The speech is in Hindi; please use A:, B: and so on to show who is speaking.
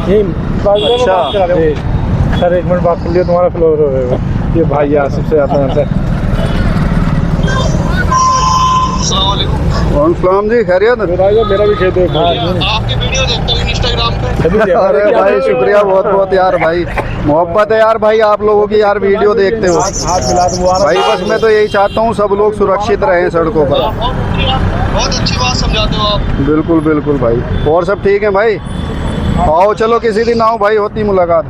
A: अच्छा
B: सर 1 मिनट बात कर लियो, तुम्हारा फ्लोर होगा। ये भाई आसिफ से आता है सर।
A: सलाम जी, खैरियत?
B: मेरा भी खेत है।
C: आपकी वीडियो देखता हूँ इंस्टाग्राम पे।
A: अरे भाई शुक्रिया बहुत बहुत यार, भाई मोहब्बत है यार भाई आप लोगों की यार, वीडियो देखते हो भाई। बस मैं तो यही चाहता हूँ सब लोग सुरक्षित रहें सड़कों पर।
C: बहुत अच्छी बात समझाते हो आप।
A: बिल्कुल बिल्कुल भाई। और सब ठीक है भाई? आओ चलो किसी दिन आओ भाई, होती मुलाकात।